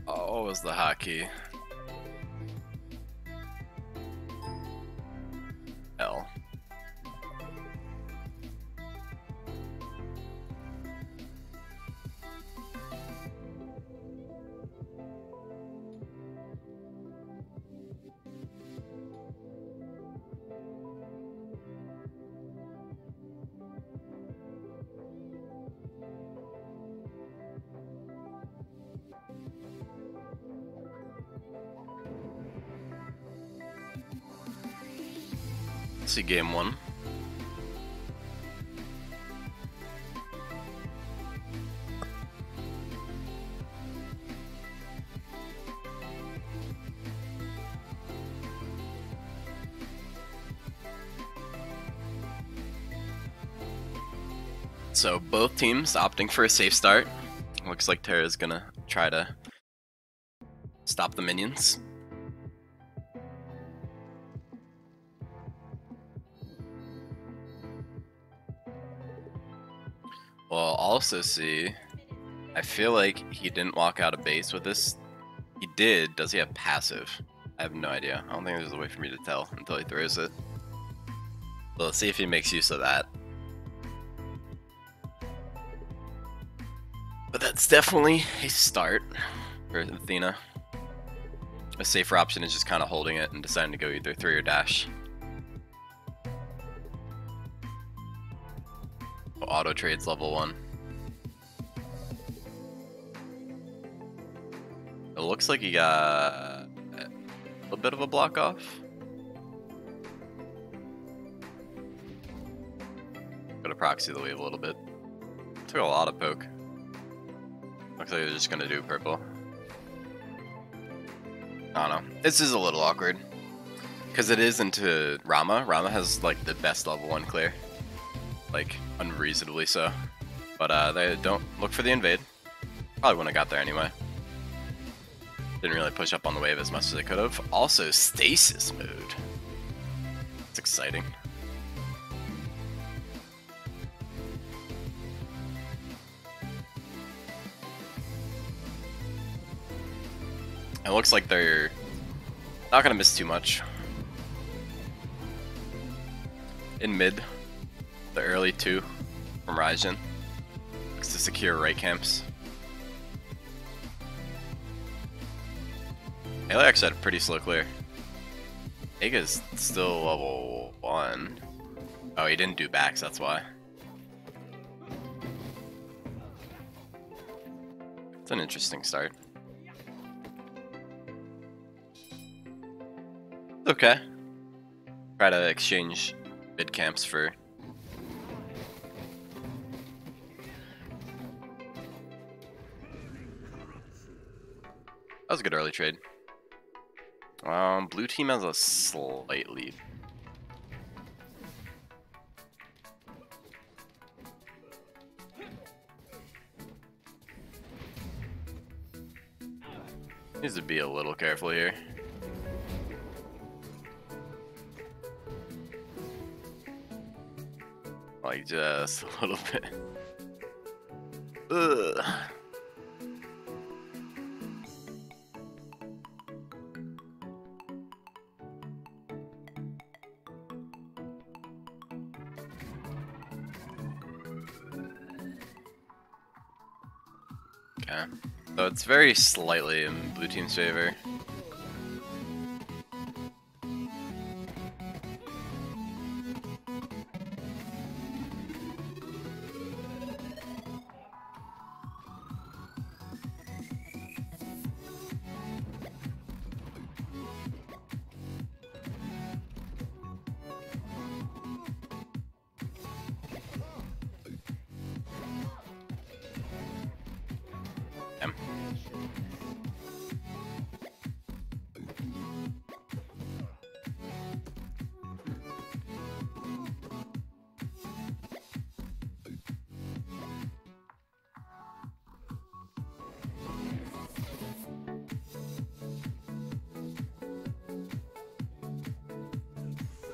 Oh, what was the hotkey? L. Let's see game one. So both teams opting for a safe start. Looks like Terra's gonna try to stop the minions. Well, I'll also see, I feel like he didn't walk out of base with this. He did. Does he have passive? I have no idea. I don't think there's a way for me to tell until he throws it. So let's see if he makes use of that. But that's definitely a start for Athena. A safer option is just kind of holding it and deciding to go either 3 or dash. Auto trades level 1. It looks like he got a little bit of a block off. Gonna proxy the wave a little bit. Took a lot of poke. Looks like they're just gonna do purple. I don't know. This is a little awkward. Because it is into Rama. Rama has like the best level 1 clear. Like, unreasonably so. But they don't look for the invade. Probably wouldn't have got there anyway. Didn't really push up on the wave as much as they could have. Also, stasis mode. It's exciting. It looks like they're not gonna miss too much. In mid, the early 2 from Raijin looks to secure right camps. Halo actually had a pretty slow clear. Ega's still level 1. Oh, he didn't do backs, that's why. It's an interesting start. Okay. Try to exchange mid camps for... That was a good early trade. Blue team has a slight lead. Needs to be a little careful here. Like just a little bit. Ugh. Okay, so it's very slightly in blue team's favor.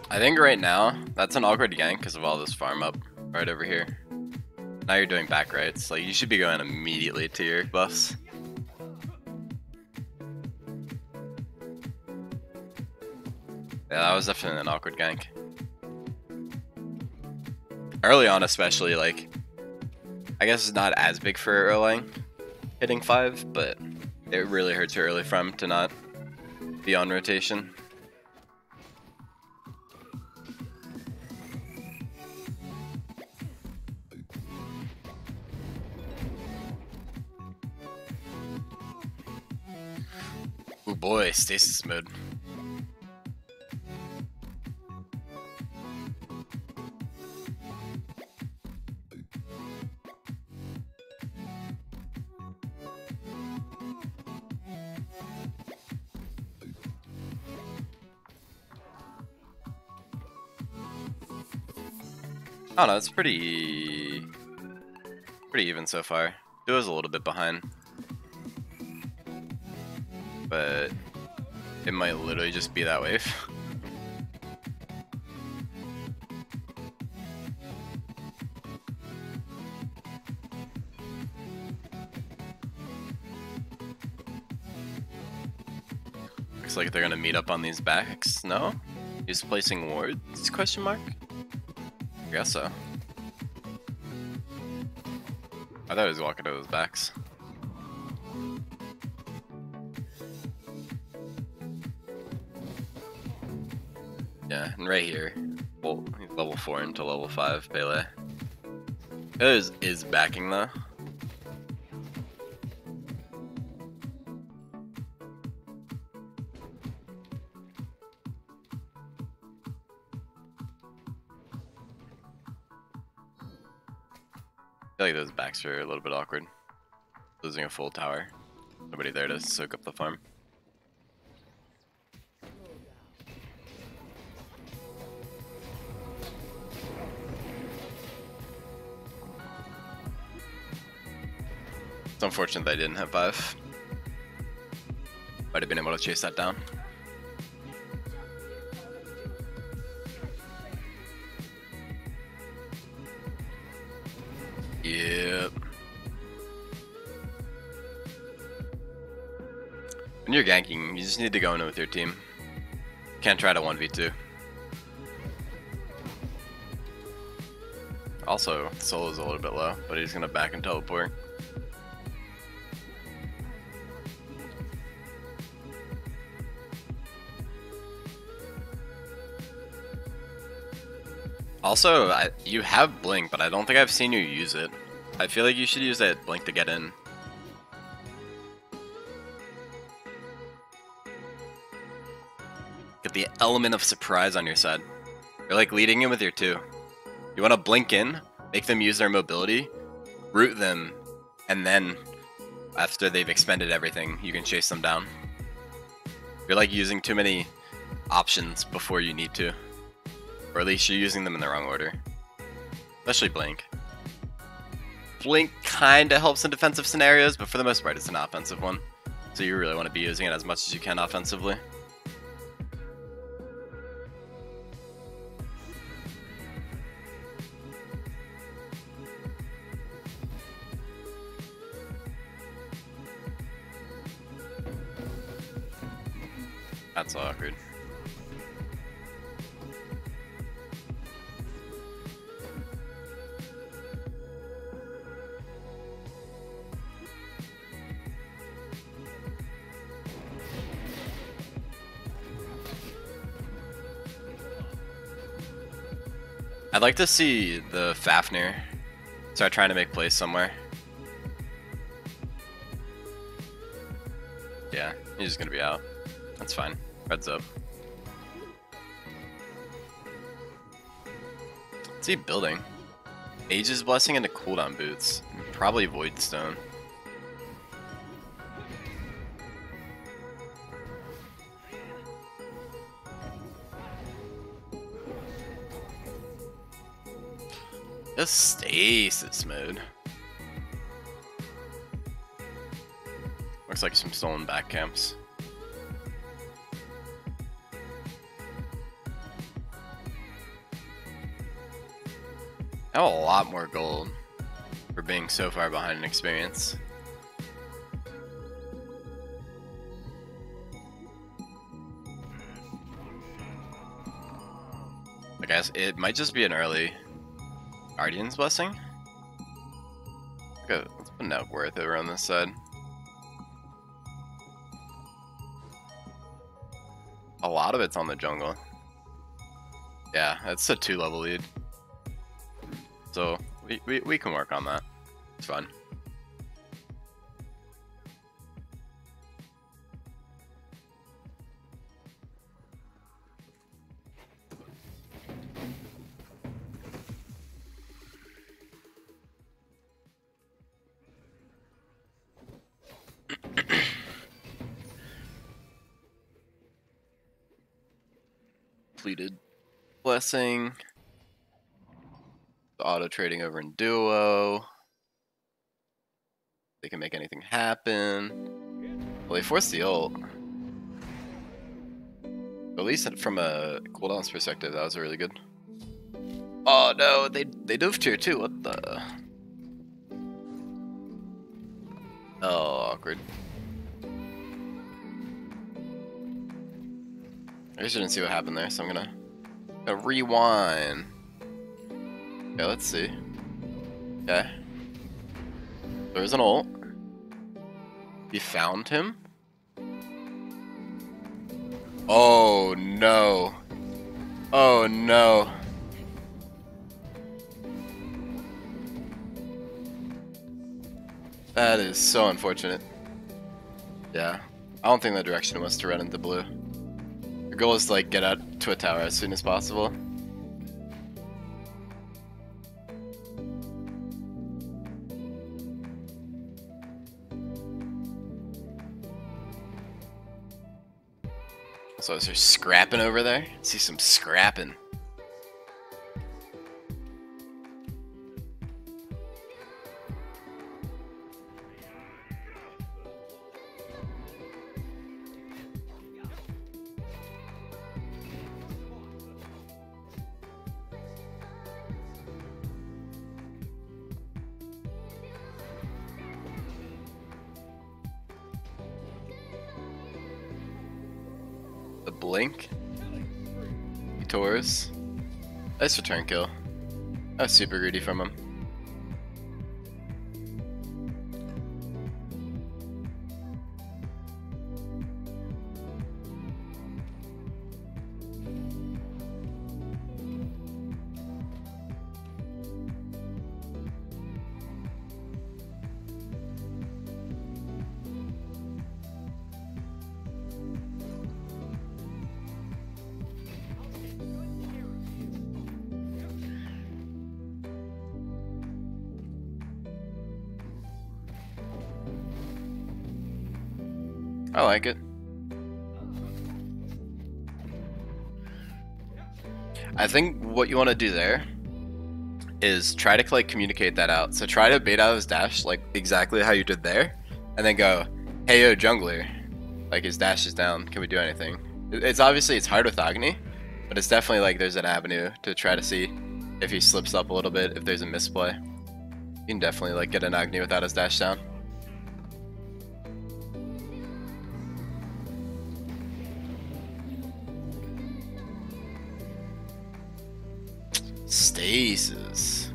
I think right now, that's an awkward gank because of all this farm up right over here. Now you're doing back rights, like you should be going immediately to your buffs. Yeah, that was definitely an awkward gank. Early on especially, like, I guess it's not as big for Erlang hitting 5, but it really hurts you early from to not be on rotation. Oh boy, stasis mode. I don't know, it's pretty even so far. Duo's a little bit behind, but it might literally just be that wave. Looks like they're gonna meet up on these backs. No? He's placing wards? Question mark? I guess so. I thought he was walking to those backs. Yeah, and right here, well, he's level 4 into level 5, Pele. Is backing though. I feel like those backs are a little bit awkward. Losing a full tower. Nobody there to soak up the farm. It's unfortunate they didn't have 5. Might have been able to chase that down. Yep. When you're ganking, you just need to go in with your team. Can't try to 1v2. Also, solo's a little bit low, but he's gonna back and teleport. Also, you have Blink, but I don't think I've seen you use it. I feel like you should use that Blink to get in. Get the element of surprise on your side. You're like leading in with your 2. You want to blink in, make them use their mobility, root them, and then after they've expended everything, you can chase them down. You're like using too many options before you need to. Or at least you're using them in the wrong order. Especially Blink. Blink kinda helps in defensive scenarios, but for the most part it's an offensive one. So you really want to be using it as much as you can offensively. That's awkward. I'd like to see the Fafnir start trying to make plays somewhere. Yeah, he's just gonna be out. That's fine. Red's up. What's he building? Age's Blessing into cooldown boots. Probably Voidstone. Just stasis mode. Looks like some stolen back camps. I have a lot more gold for being so far behind in experience. I guess it might just be an early Guardian's Blessing. Okay, let's put Nav Worth over on this side. A lot of it's on the jungle. Yeah, it's a 2-level lead. So we can work on that. It's fun. Completed Blessing. Auto trading over in duo. They can make anything happen. Well, they forced the ult. At least from a cooldown's perspective, that was really good. Oh no, they dove tier 2. What the? Oh, awkward. I just didn't see what happened there, so I'm gonna rewind. Okay, let's see. Okay. There's an ult. You found him? Oh no. Oh no. That is so unfortunate. Yeah. I don't think the direction was to run into blue. Your goal is to like get out to a tower as soon as possible. So is there scrapping over there? See some scrapping. The blink. Taurus. Nice return kill. That was super greedy from him. I like it. I think what you want to do there is try to like communicate that out. So try to bait out his dash like exactly how you did there, and then go, "Hey yo, jungler, like his dash is down. Can we do anything?" It's obviously it's hard with Agni, but it's definitely like there's an avenue to try to see if he slips up a little bit, if there's a misplay. You can definitely like get an Agni without his dash down. Stasis.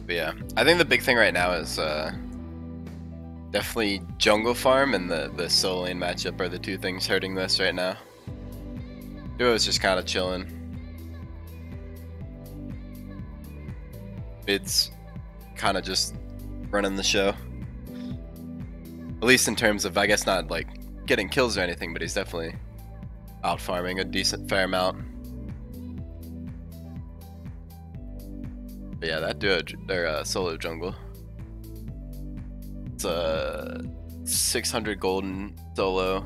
But yeah, I think the big thing right now is definitely jungle farm and the solo lane matchup are the two things hurting this right now. Duo is just kind of chilling. Mid's kind of just running the show. At least in terms of, I guess, not like getting kills or anything, but he's definitely out farming a decent fair amount. But yeah, that duo, their solo jungle. It's a 600 golden solo,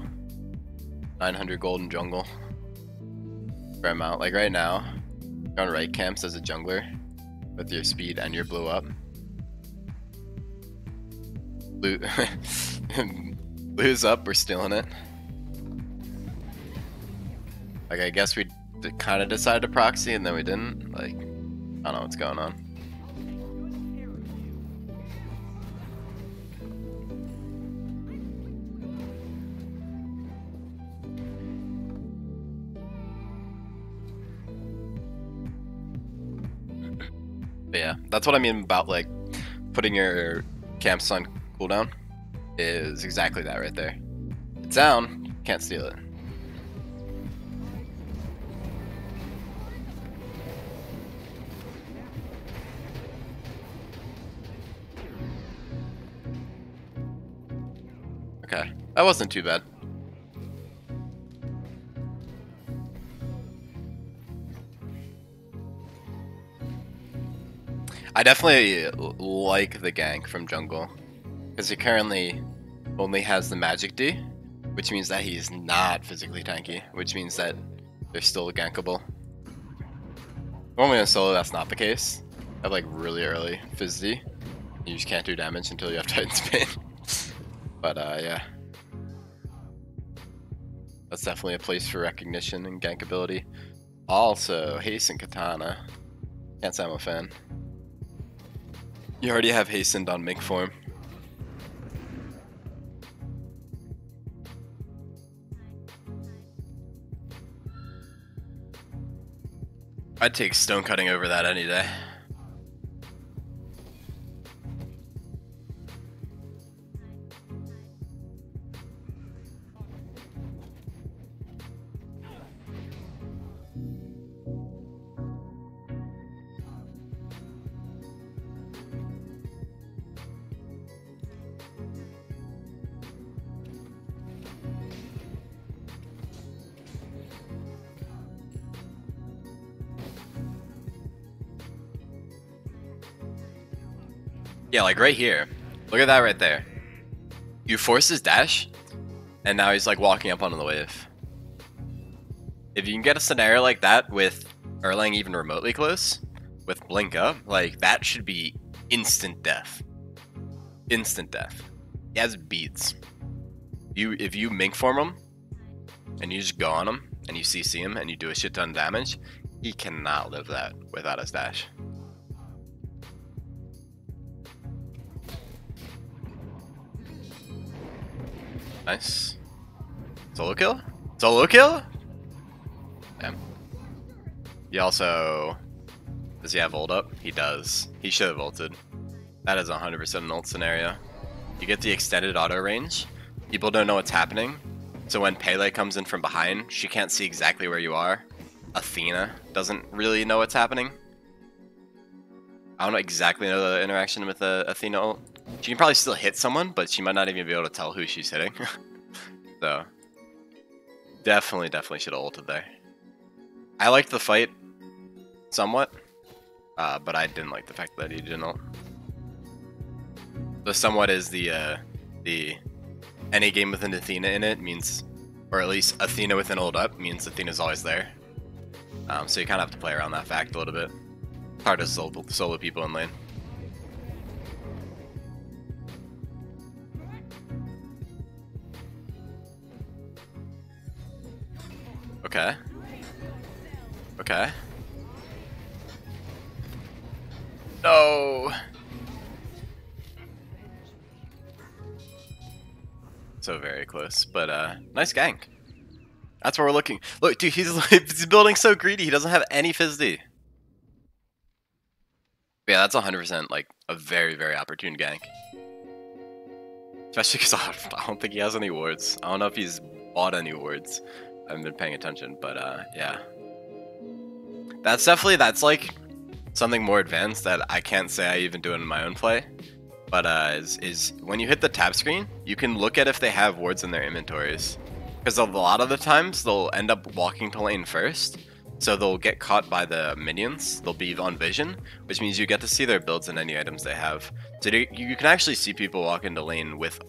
900 golden jungle. Fair amount. Like right now, you're on right camps as a jungler with your speed and your blue up. Blue's up, we're stealing it. Like, I guess we kind of decided to proxy and then we didn't. Like, I don't know what's going on. But yeah, that's what I mean about like putting your camps on cooldown. Is exactly that right there. It's down, can't steal it. Okay, that wasn't too bad. I definitely like the gank from jungle, because he currently only has the magic D, which means that he's not physically tanky, which means that they're still gankable. Normally in solo that's not the case. I have like really early Fizz D. You just can't do damage until you have Titan Spin. But yeah. That's definitely a place for recognition and gank ability. Also, Hasten Katana. Can't say I'm a fan. You already have Hastened on Mink form. I'd take Stone Cutting over that any day. Yeah, like right here. Look at that right there. You force his dash, and now he's like walking up onto the wave. If you can get a scenario like that with Erlang even remotely close, with Blink Up, like that should be instant death. Instant death. He has beats. If you Mink form him, and you just go on him, and you CC him, and you do a shit ton of damage, he cannot live that without his dash. Nice. Solo kill? Solo kill? Damn. He also... Does he have ult up? He does. He should have ulted. That is 100% an ult scenario. You get the extended auto range. People don't know what's happening. So when Pele comes in from behind, she can't see exactly where you are. Athena doesn't really know what's happening. I don't exactly know the interaction with Athena ult. She can probably still hit someone, but she might not even be able to tell who she's hitting. So, definitely should have ulted there. I liked the fight somewhat, but I didn't like the fact that he didn't ult. The somewhat is the any game with an Athena in it means, or at least Athena with an ult up means Athena's always there. So you kind of have to play around that fact a little bit. Hard to solo people in lane. Okay. Okay. No! So very close, but nice gank. That's where we're looking. Look, dude, he's building so greedy. He doesn't have any Fizz D. Yeah, that's 100% like a very opportune gank. Especially because I don't think he has any wards. I don't know if he's bought any wards. I haven't been paying attention, but yeah. That's like something more advanced that I can't say I even do in my own play. But is when you hit the tab screen, you can look at if they have wards in their inventories. Because a lot of the times they'll end up walking to lane first. So they'll get caught by the minions. They'll be on vision, which means you get to see their builds and any items they have. So you can actually see people walk into lane with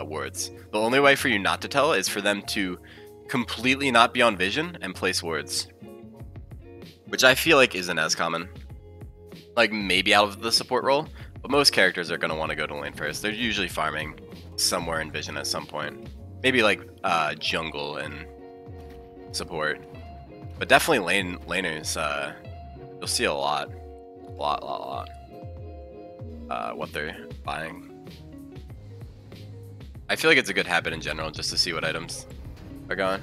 wards. The only way for you not to tell is for them to completely not be on vision and place wards. Which I feel like isn't as common. Like maybe out of the support role, but most characters are going to want to go to lane first. They're usually farming somewhere in vision at some point. Maybe like jungle and support. But definitely laners, you'll see a lot. What they're buying. I feel like it's a good habit in general just to see what items are going.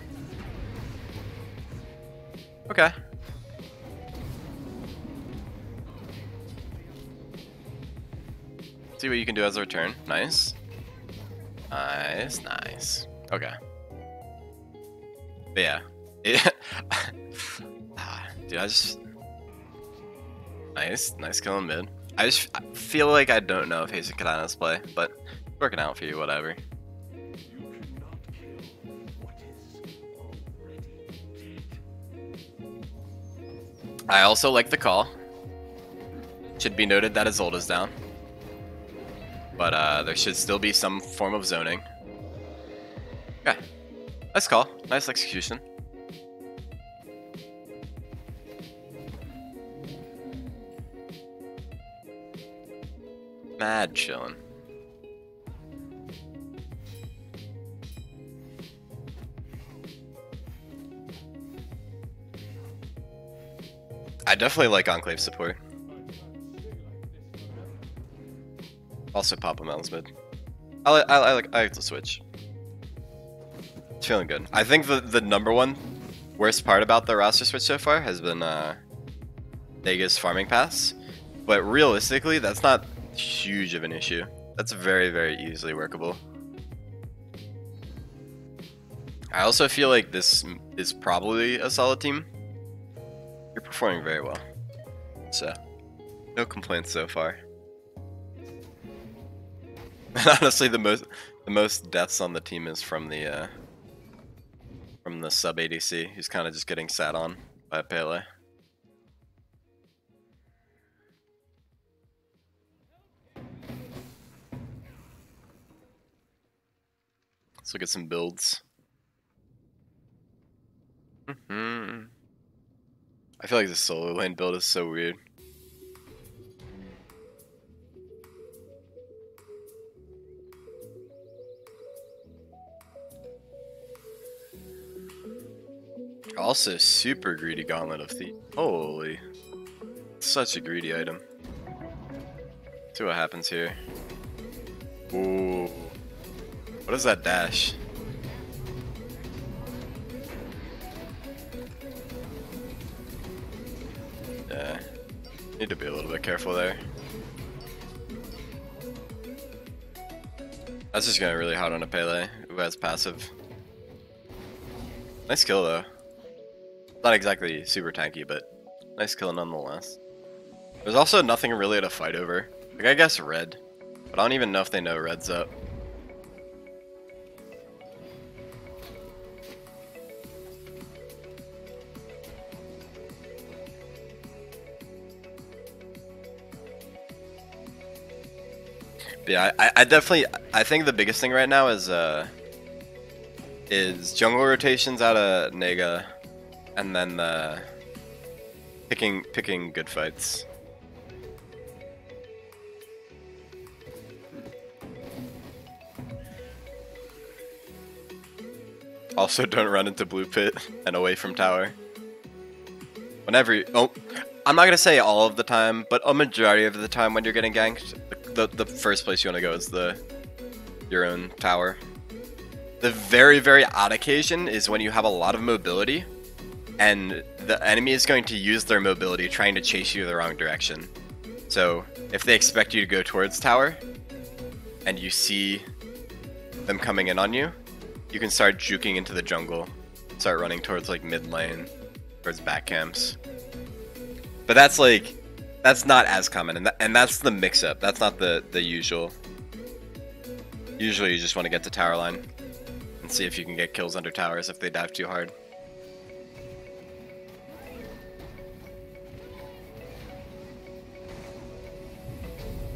Okay. See what you can do as a return. Nice. Nice, nice. Okay. But yeah. Dude, I just... Nice kill in mid. I feel like I don't know if Hasten Katana's play, but it's working out for you, whatever. I also like the call. Should be noted that his ult is down. But there should still be some form of zoning. Okay. Nice call. Nice execution. Mad chillin'. I definitely like Enclave support. Also Papa Mel's mid. I like the switch. It's feeling good. I think the number one worst part about the roster switch so far has been Nega's farming paths. But realistically, that's not huge of an issue. That's very, very easily workable. I also feel like this is probably a solid team. You're performing very well. So, no complaints so far. And honestly, the most deaths on the team is from the sub ADC, who's kind of just getting sat on by Pele. Let's look at some builds. I feel like the solo lane build is so weird. Also, super greedy Gauntlet of Thief. Holy. Such a greedy item. See what happens here. Ooh. What is that dash? Yeah. Need to be a little bit careful there. That's just gonna really hard on a Pele who has passive. Nice kill though. Not exactly super tanky, but nice kill nonetheless. There's also nothing really to fight over. Like, I guess red, but I don't even know if they know red's up. But yeah, I think the biggest thing right now is jungle rotations out of Nega. And then picking good fights. Also, don't run into blue pit and away from tower. Whenever you, I'm not gonna say all of the time, but a majority of the time when you're getting ganked, the first place you want to go is your own tower. The very, very odd occasion is when you have a lot of mobility. And the enemy is going to use their mobility trying to chase you the wrong direction. So if they expect you to go towards tower, and you see them coming in on you, you can start juking into the jungle, start running towards like mid lane, towards back camps. But that's not as common, and that's the mix-up. That's not the usual. Usually you just want to get to tower line and see if you can get kills under towers if they dive too hard.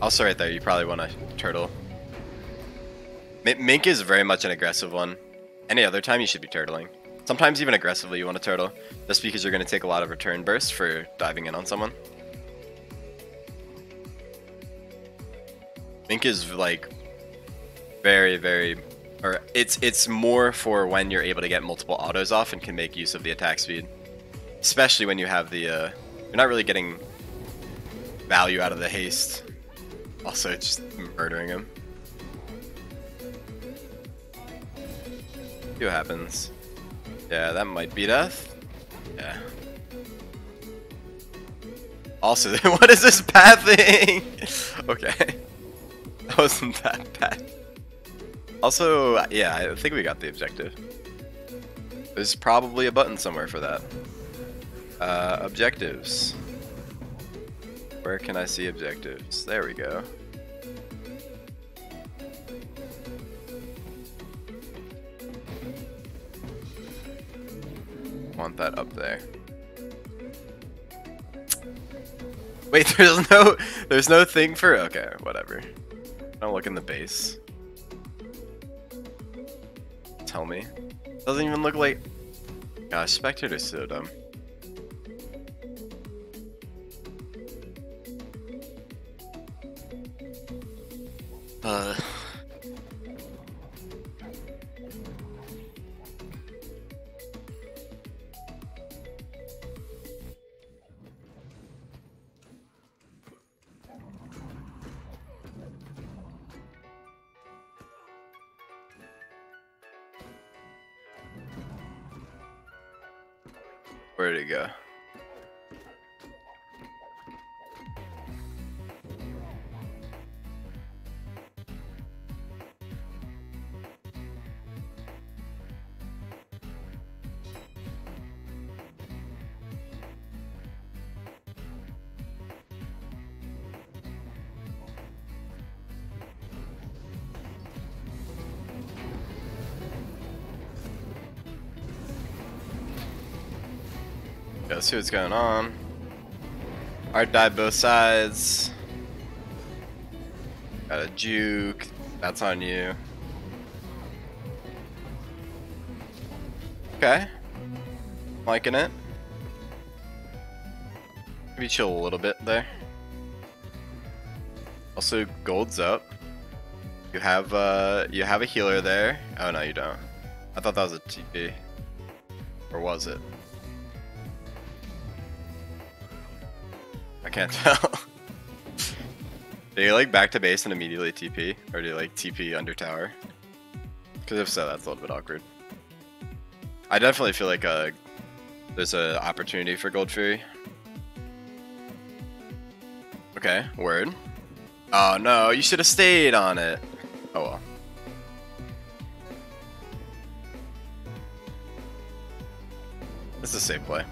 Also right there, you probably want to turtle. Mink is very much an aggressive one. Any other time you should be turtling. Sometimes even aggressively you want to turtle, just because you're going to take a lot of return bursts for diving in on someone. Mink is like very, very, or it's more for when you're able to get multiple autos off and can make use of the attack speed. Especially when you have the, you're not really getting value out of the haste. Also, just murdering him. See what happens. Yeah, that might be death. Yeah. Also, what is this pathing? Okay. That wasn't that bad. Also, yeah, I think we got the objective. There's probably a button somewhere for that. Objectives. Where can I see objectives? There we go. Want that up there. Wait, there's no thing for, okay, whatever. Don't look in the base. Tell me. Doesn't even look like, gosh, spectator's so dumb. Where'd it go? Let's see what's going on. Art died both sides. Got a juke. That's on you. Okay. Liking it. Maybe chill a little bit there. Also, gold's up. You have a healer there. Oh no, you don't. I thought that was a TP. Or was it? I can't tell. Do you like back to base and immediately TP? Or do you like TP under tower? Because if so, that's a little bit awkward. I definitely feel like there's an opportunity for Gold Fury. Okay, word. Oh no, you should have stayed on it. Oh well. This is a safe play.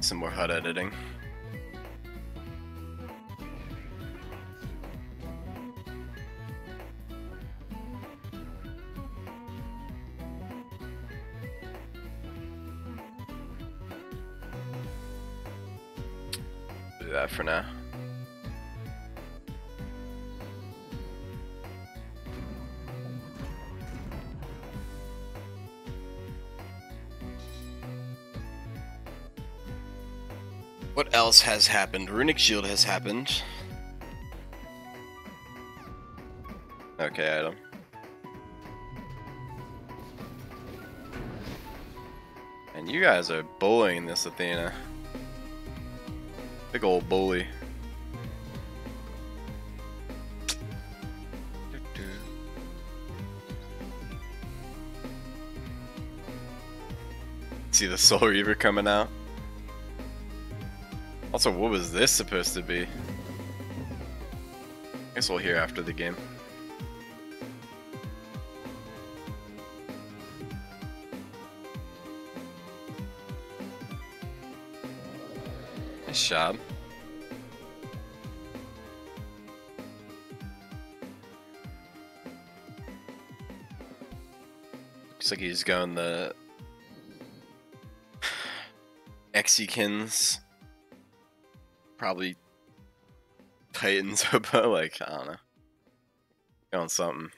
Some more HUD editing. Do that for now. What else has happened? Runic Shield has happened. Okay, item. And you guys are bullying this Athena. Big old bully. See the Soul Reaver coming out. Also, what was this supposed to be? I guess we'll hear after the game. Nice job. Looks like he's going the Exekins. Probably Titans, but like, I don't know. Going something.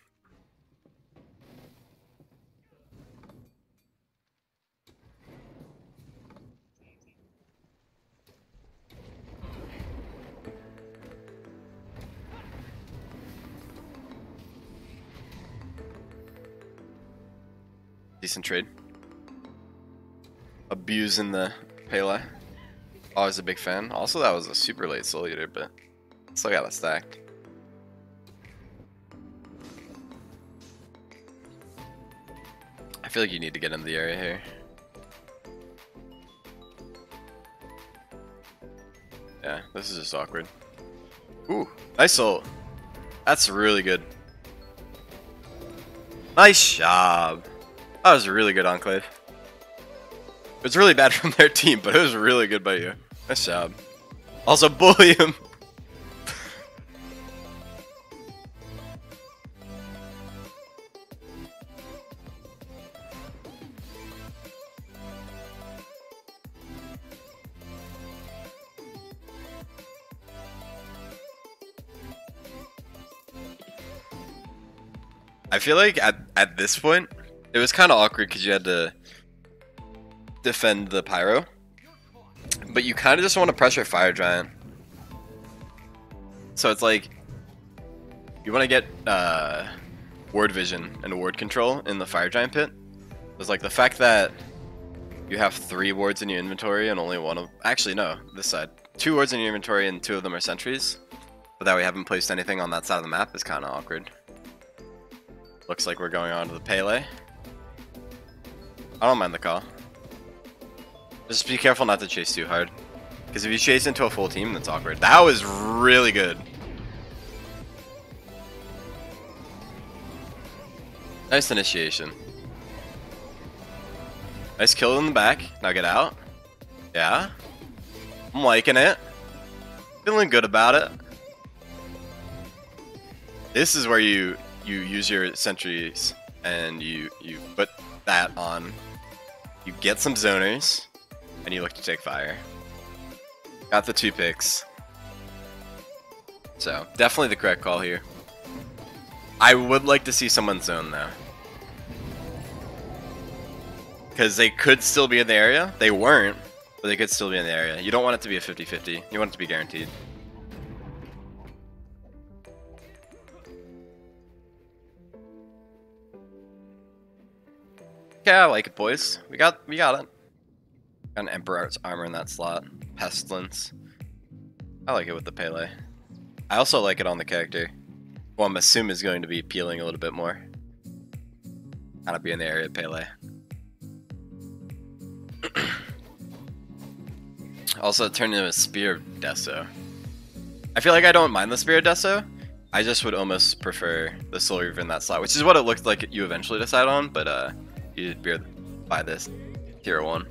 Decent trade. Abusing the Pele. Always a big fan. Also, that was a super late Soul Eater, but Still got it stacked. I feel like you need to get into the area here. Yeah, this is just awkward. Ooh, nice ult. That's really good. Nice job. That was really good, Enclave. It was really bad from their team, but it was really good by you. Nice job. Also, bully him. I feel like at this point, it was kind of awkward because you had to defend the Pyro. But you kind of just want to pressure Fire Giant. So it's like, you want to get ward vision and ward control in the Fire Giant pit. It's like the fact that you have 3 wards in your inventory and only one of... Actually, no, this side. 2 wards in your inventory and 2 of them are sentries. But that we haven't placed anything on that side of the map is kind of awkward. Looks like we're going on to the Pele. I don't mind the call. Just be careful not to chase too hard. Because if you chase into a full team, that's awkward. That was really good. Nice initiation. Nice kill in the back. Now get out. Yeah. I'm liking it. Feeling good about it. This is where you use your sentries and you put that on. You get some zoners and you look to take fire. Got the 2 picks. So definitely the correct call here. I would like to see someone zone though. Because they could still be in the area. They weren't, but they could still be in the area. You don't want it to be a 50-50. You want it to be guaranteed. Yeah, I like it, boys. We got it. Got an Emperor's armor in that slot. Pestilence. I like it with the Pele. I also like it on the character. Well, I'm assuming is going to be peeling a little bit more. Gotta be in the area of Pele. Also, turn into a Spear of Deso. I feel like I don't mind the Spear of Deso. I just would almost prefer the Soul Reaver in that slot, which is what it looked like you eventually decide on, but you did buy this tier 1.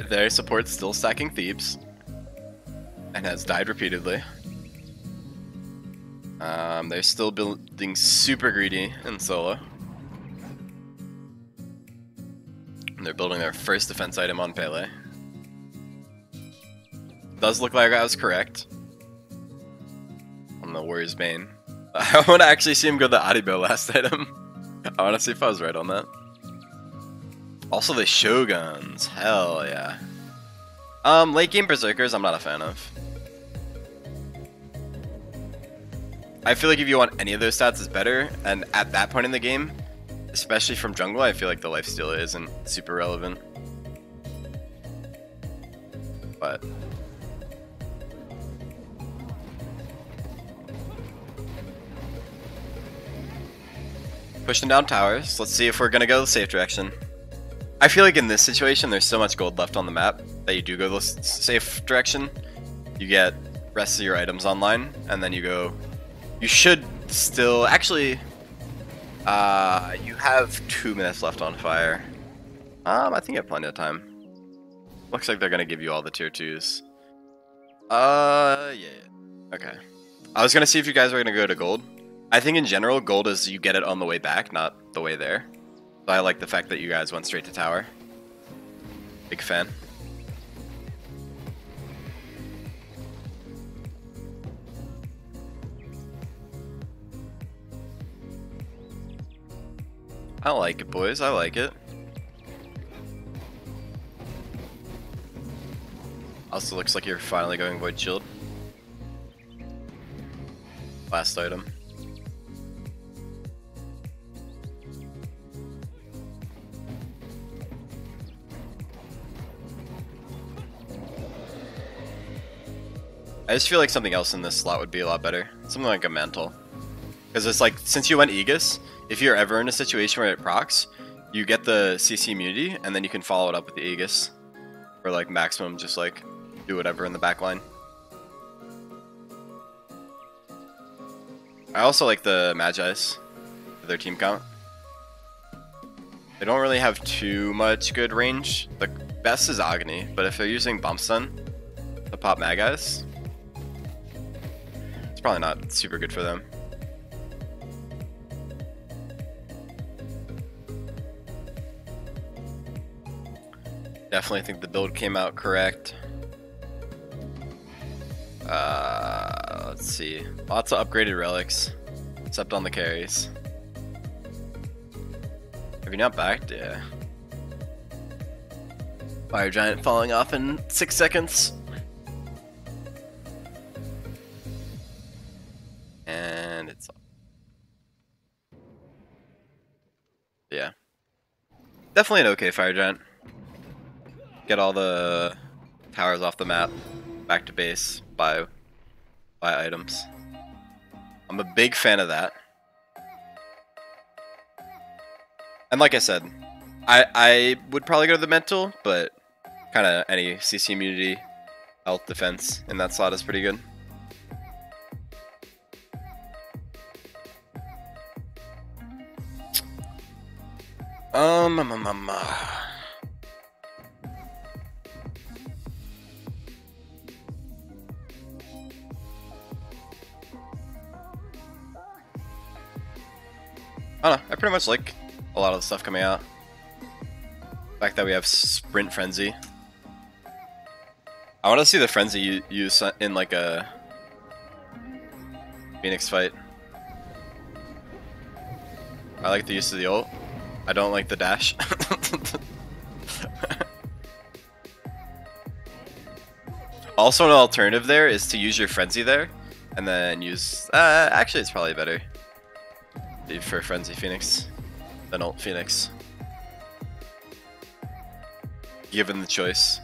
Their support's still stacking Thebes and has died repeatedly. They're still building super greedy in solo. And they're building their first defense item on Pele. Does look like I was correct on the Warrior's Bane. I want to actually see him go the Adibo last item. I want to see if I was right on that. Also the Shoguns. Hell yeah. Late game Berserkers I'm not a fan of. I feel like if you want any of those stats is better, and at that point in the game, especially from jungle, I feel like the lifesteal isn't super relevant. But pushing down towers. Let's see if we're gonna go the safe direction. I feel like in this situation, there's so much gold left on the map that you do go the safe direction. You get rest of your items online, and then you go. You should still actually. You have 2 minutes left on fire. I think you have plenty of time. Looks like they're gonna give you all the tier 2s. Yeah. Okay. I was gonna see if you guys were gonna go to gold. I think in general, gold is you get it on the way back, not the way there. So I like the fact that you guys went straight to tower. Big fan. I like it, boys. I like it. Also looks like you're finally going Void Shield. Last item. I just feel like something else in this slot would be a lot better. Something like a mantle. Because it's like, since you went Aegis, if you're ever in a situation where it procs, you get the CC immunity, and then you can follow it up with the Aegis. Or like maximum, just like do whatever in the back line. I also like the Magi's for their team count. They don't really have too much good range. The best is Agni, but if they're using Bump Stun to pop Magi's, it's probably not super good for them. Definitely think the build came out correct. Let's see. Lots of upgraded relics, except on the carries. Have you not backed? Yeah. Fire Giant falling off in 6 seconds. And it's off. Yeah. Definitely an okay Fire Giant. Get all the towers off the map, back to base, buy items. I'm a big fan of that. And like I said, I would probably go to the mental, but kind of any CC immunity, health, defense in that slot is pretty good. I don't know, I pretty much like a lot of the stuff coming out. The fact that we have Sprint Frenzy. I want to see the Frenzy use in like a Phoenix fight. I like the use of the ult. I don't like the dash. Also, an alternative there is to use your Frenzy there, and then use... actually, it's probably better for Frenzy Phoenix than ult Phoenix. Given the choice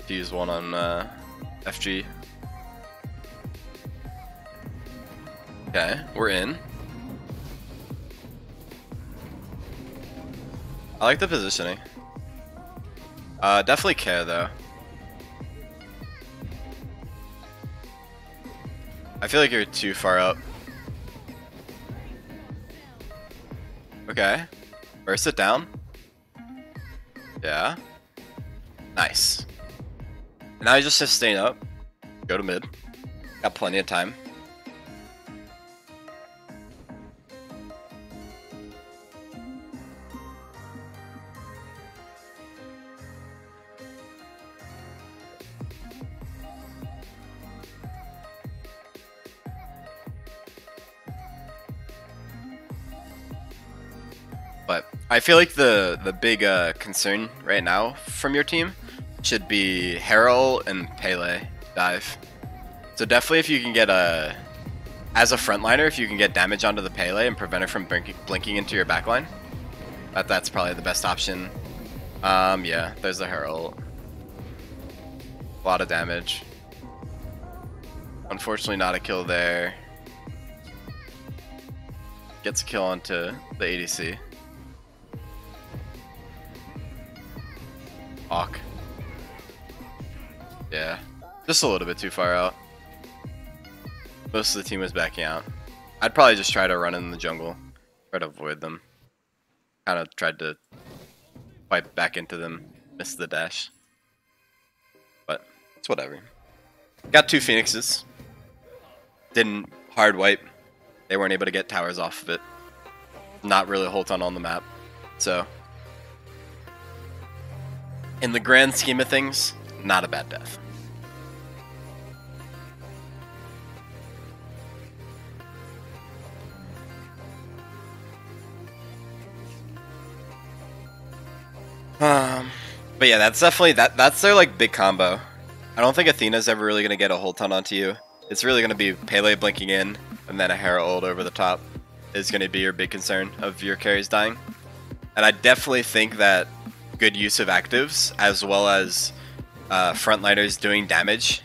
to use one on FG. Okay, we're in. I like the positioning. Definitely care though. I feel like you're too far up. Okay. Burst it down. Yeah. Nice. Now you just sustain up. Go to mid. Got plenty of time. But I feel like the big concern right now from your team should be Herald and Pele dive. So definitely if you can get as a frontliner, if you can get damage onto the Pele and prevent it from blinking into your backline, that's probably the best option. Yeah, there's the Herald. A lot of damage. Unfortunately not a kill there. Gets a kill onto the ADC. Hawk. Yeah, just a little bit too far out. Most of the team was backing out. I'd probably just try to run in the jungle, try to avoid them. Kind of tried to fight back into them, missed the dash. But it's whatever. Got 2 Phoenixes. Didn't hard wipe. They weren't able to get towers off of it. Not really a whole ton on the map. So, in the grand scheme of things, not a bad death. But yeah, that's definitely that's their like big combo. I don't think Athena's ever really gonna get a whole ton onto you. It's really gonna be Pele blinking in and then a Herald over the top is gonna be your big concern of your carries dying. And I definitely think that good use of actives as well as frontliners doing damage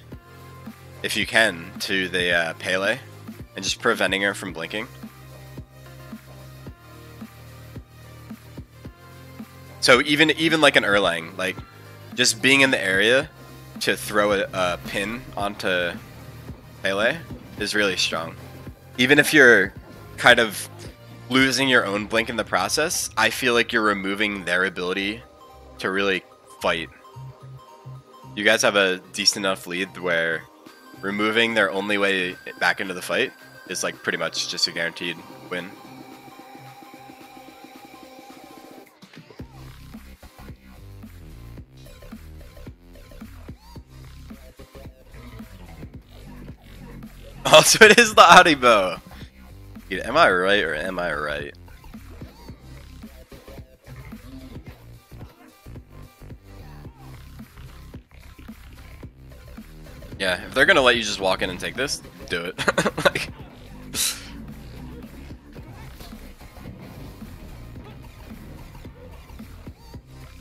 if you can, to the Pele and just preventing her from blinking. So even like an Erlang, like just being in the area to throw a pin onto Pele is really strong. Even if you're kind of losing your own blink in the process, I feel like you're removing their ability to really fight. You guys have a decent enough lead where removing their only way back into the fight is like pretty much just a guaranteed win. Also, it is the Audibo. Dude, am I right or am I right? Yeah, if they're gonna let you just walk in and take this, do it. Like,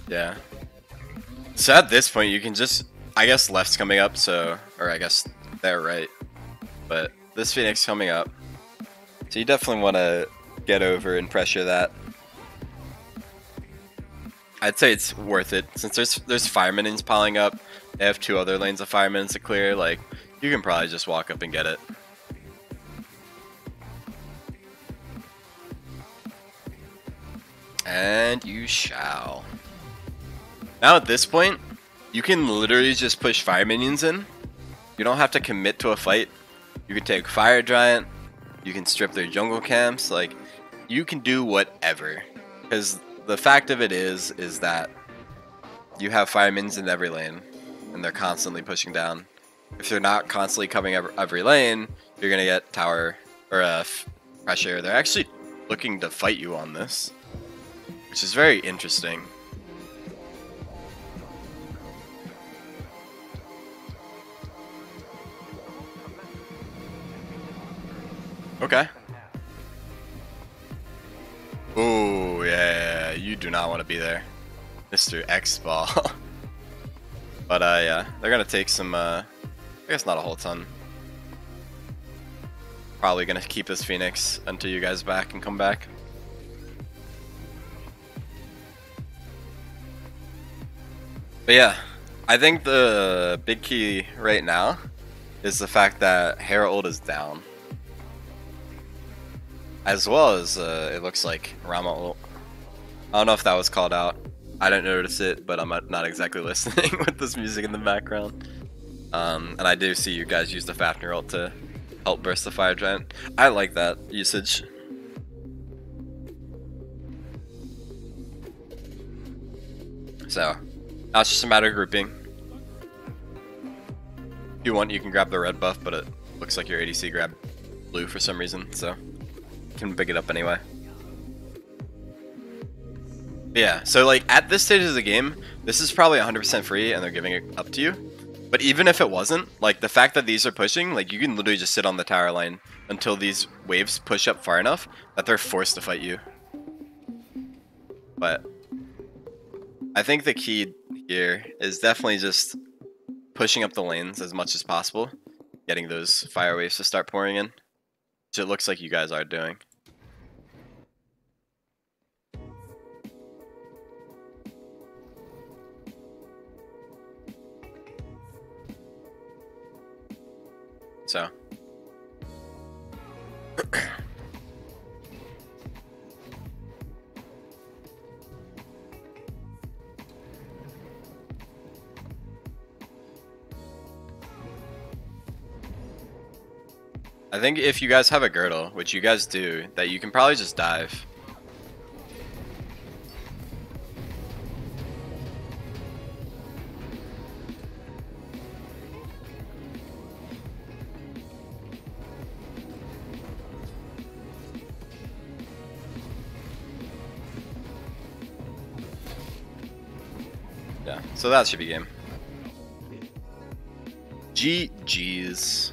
yeah. So at this point, you can just, I guess left's coming up, so, or I guess they're right. But this Phoenix coming up, so you definitely want to get over and pressure that. I'd say it's worth it since there's fire minions piling up. They have 2 other lanes of fire minions to clear. Like, you can probably just walk up and get it. And you shall. Now at this point, you can literally just push fire minions in. You don't have to commit to a fight. You can take Fire Giant, you can strip their jungle camps, like, you can do whatever. Because the fact of it is that you have fire minions in every lane, and they're constantly pushing down. If they're not constantly coming every lane, you're going to get tower, or pressure. They're actually looking to fight you on this, which is very interesting. Okay. Ooh, yeah, you do not want to be there, Mr. X-Ball. But yeah, they're gonna take some, I guess not a whole ton. Probably gonna keep this Phoenix until you guys back and come back. But yeah, I think the big key right now is the fact that Herald is down. As well as, it looks like Rama ult. I don't know if that was called out. I didn't notice it, but I'm not exactly listening with this music in the background. And I do see you guys use the Fafnir ult to help burst the Fire Giant. I like that usage. So, now it's just a matter of grouping. If you want, you can grab the red buff, but it looks like your ADC grabbed blue for some reason, so can pick it up anyway. But yeah, so like at this stage of the game, this is probably 100% free and they're giving it up to you. But even if it wasn't, like the fact that these are pushing, like you can literally just sit on the tower line until these waves push up far enough that they're forced to fight you. But I think the key here is definitely just pushing up the lanes as much as possible, getting those fire waves to start pouring in. Which it looks like you guys are doing. So. I think if you guys have a girdle, which you guys do, that you can probably just dive. Yeah, so that should be game. GG's.